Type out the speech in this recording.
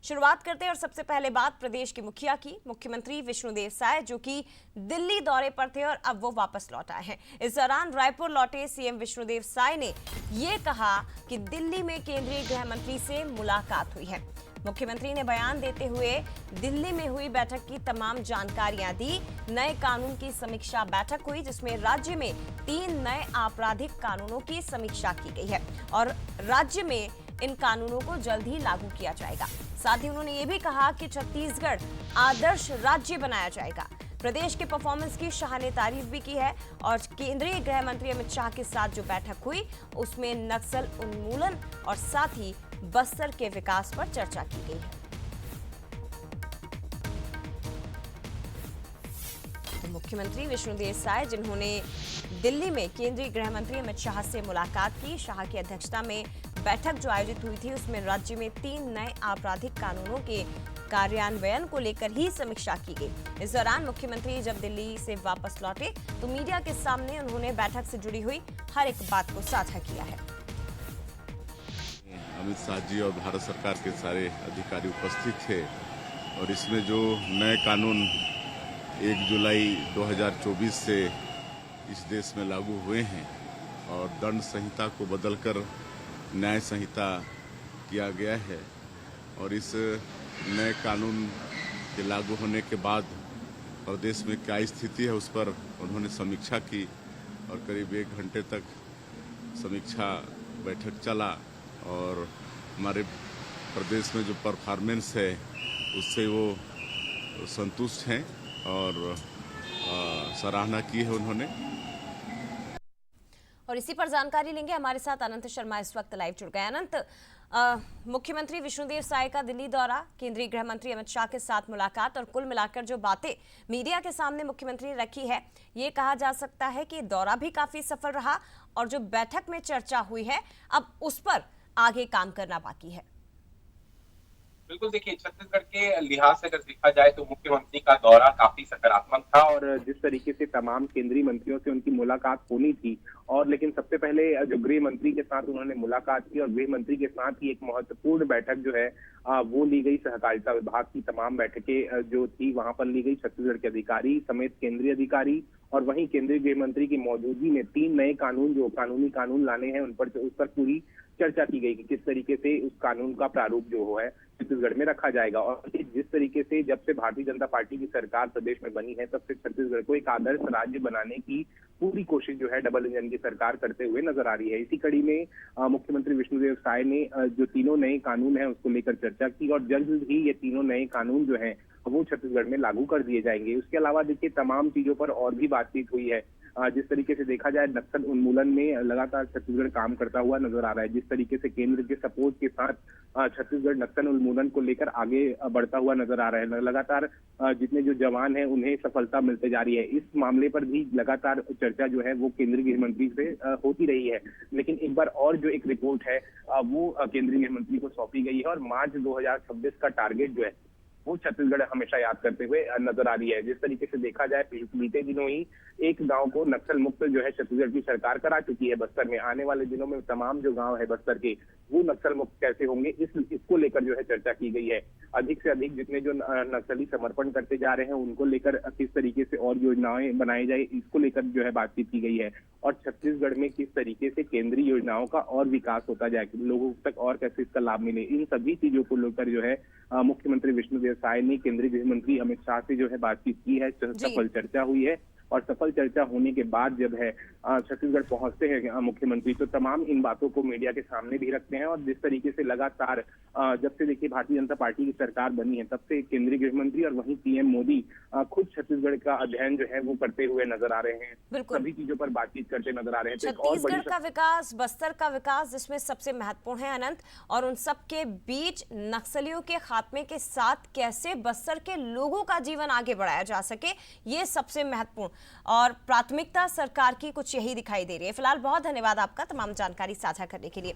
शुरुआत करते हैं और सबसे पहले बात प्रदेश के मुखिया की। मुख्यमंत्री विष्णुदेव साय जो कि दिल्ली दौरे पर थे और अब वो वापस लौट आए हैं। इस दौरान रायपुर लौटे सीएम विष्णुदेव साय ने ये कहा कि दिल्ली में केंद्रीय गृह मंत्री से मुलाकात हुई है। मुख्यमंत्री ने बयान देते हुए दिल्ली में हुई बैठक की तमाम जानकारियां दी। नए कानून की समीक्षा बैठक हुई जिसमें राज्य में 3 नए आपराधिक कानूनों की समीक्षा की गई है और राज्य में इन कानूनों को जल्द ही लागू किया जाएगा। साथ ही उन्होंने ये भी कहा कि छत्तीसगढ़ आदर्श राज्य बनाया जाएगा। प्रदेश के परफॉर्मेंस की शाह ने तारीफ भी की है और केंद्रीय गृह मंत्री अमित शाह के साथ जो बैठक हुई उसमें नक्सल उन्मूलन और साथ ही बस्तर के विकास पर चर्चा की गई है। तो मुख्यमंत्री विष्णुदेव साय जिन्होंने दिल्ली में केंद्रीय गृह मंत्री अमित शाह से मुलाकात की, शाह की अध्यक्षता में बैठक जो आयोजित हुई थी उसमें राज्य में 3 नए आपराधिक कानूनों के कार्यान्वयन को लेकर ही समीक्षा की गई। इस दौरान मुख्यमंत्री जब दिल्ली से वापस लौटे तो मीडिया के सामने उन्होंने बैठक से जुड़ी हुई हर एक बात को साझा किया है। अमित शाह जी और भारत सरकार के सारे अधिकारी उपस्थित थे और इसमें जो नए कानून 1 जुलाई 2024 से इस देश में लागू हुए हैं और दंड संहिता को बदलकर न्याय संहिता किया गया है और इस नए कानून के लागू होने के बाद प्रदेश में क्या स्थिति है उस पर उन्होंने समीक्षा की और करीब 1 घंटे तक समीक्षा बैठक चला और हमारे प्रदेश में जो परफॉर्मेंस है उससे वो संतुष्ट हैं और सराहना की है उन्होंने। और इसी पर जानकारी लेंगे, हमारे साथ अनंत शर्मा इस वक्त लाइव जुड़ गए। अनंत, मुख्यमंत्री विष्णुदेव साय का दिल्ली दौरा, केंद्रीय गृह मंत्री अमित शाह के साथ मुलाकात और कुल मिलाकर जो बातें मीडिया के सामने मुख्यमंत्री ने रखी है, ये कहा जा सकता है कि दौरा भी काफी सफल रहा और जो बैठक में चर्चा हुई है अब उस पर आगे काम करना बाकी है। बिल्कुल, देखिए छत्तीसगढ़ के लिहाज से अगर देखा जाए तो मुख्यमंत्री का दौरा काफी सकारात्मक था और जिस तरीके से तमाम केंद्रीय मंत्रियों से उनकी मुलाकात होनी थी और लेकिन सबसे पहले जो गृह मंत्री के साथ उन्होंने मुलाकात की और गृह मंत्री के साथ ही एक महत्वपूर्ण बैठक जो है वो ली गई। सहकारिता विभाग की तमाम बैठकें जो थी वहां पर ली गई। छत्तीसगढ़ के अधिकारी समेत केंद्रीय अधिकारी और वहीं केंद्रीय गृह मंत्री की मौजूदगी में 3 नए कानून जो कानूनी कानून लाने हैं उस पर पूरी चर्चा की गई कि किस तरीके से उस कानून का प्रारूप जो है छत्तीसगढ़ में रखा जाएगा और जिस तरीके से जब से भारतीय जनता पार्टी की सरकार प्रदेश में बनी है तब से छत्तीसगढ़ को एक आदर्श राज्य बनाने की पूरी कोशिश जो है डबल इंजन की सरकार करते हुए नजर आ रही है। इसी कड़ी में मुख्यमंत्री विष्णुदेव साय ने जो 3 नए कानून हैं उसको लेकर चर्चा की और जल्द ही ये 3 नए कानून जो हैं वो छत्तीसगढ़ में लागू कर दिए जाएंगे। उसके अलावा देखिए तमाम चीजों पर और भी बातचीत हुई है। जिस तरीके से देखा जाए नक्सल उन्मूलन में लगातार छत्तीसगढ़ काम करता हुआ नजर आ रहा है। जिस तरीके से केंद्र के सपोर्ट के साथ छत्तीसगढ़ नक्सल उन्मूलन को लेकर आगे बढ़ता हुआ नजर आ रहा है। लगातार जितने जो जवान हैं उन्हें सफलता मिलते जा रही है। इस मामले पर भी लगातार चर्चा जो है वो केंद्रीय गृह मंत्री से होती रही है। लेकिन एक बार और जो एक रिपोर्ट है वो केंद्रीय गृह मंत्री को सौंपी गई है और मार्च 2026 का टारगेट जो है वो छत्तीसगढ़ हमेशा याद करते हुए नजर आ रही है। जिस तरीके से देखा जाए बीते दिनों ही एक गांव को नक्सल मुक्त जो है छत्तीसगढ़ की सरकार करा चुकी है बस्तर में। आने वाले दिनों में तमाम जो गांव है बस्तर के वो नक्सल मुक्त कैसे होंगे इसको लेकर जो है चर्चा की गई है। अधिक से अधिक जितने जो नक्सली समर्पण करते जा रहे हैं उनको लेकर किस तरीके से और योजनाएं बनाई जाए इसको लेकर जो है बातचीत की गई है और छत्तीसगढ़ में किस तरीके से केंद्रीय योजनाओं का और विकास होता जाए, लोगों तक और कैसे इसका लाभ मिले, इन सभी चीजों को लेकर जो है मुख्यमंत्री विष्णुदेव साय ने केंद्रीय गृह मंत्री अमित शाह से जो है बातचीत की है। सफल चर्चा हुई है और सफल चर्चा होने के बाद जब है छत्तीसगढ़ पहुंचते हैं मुख्यमंत्री तो तमाम इन बातों को मीडिया के सामने भी रखते हैं और जिस तरीके से लगातार जब से देखिए भारतीय जनता पार्टी की सरकार बनी है तब से केंद्रीय गृह मंत्री और वहीं पीएम मोदी खुद छत्तीसगढ़ का अध्ययन जो है वो करते हुए नजर आ रहे हैं। सभी चीजों पर बातचीत करते नजर आ रहे हैं। छत्तीसगढ़ का विकास, बस्तर का विकास जिसमें सबसे महत्वपूर्ण है अनंत, और उन सब के बीच नक्सलियों के खात्मे के साथ कैसे बस्तर के लोगों का जीवन आगे बढ़ाया जा सके, ये सबसे महत्वपूर्ण और प्राथमिकता सरकार की कुछ यही दिखाई दे रही है। फिलहाल बहुत धन्यवाद आपका तमाम जानकारी साझा करने के लिए।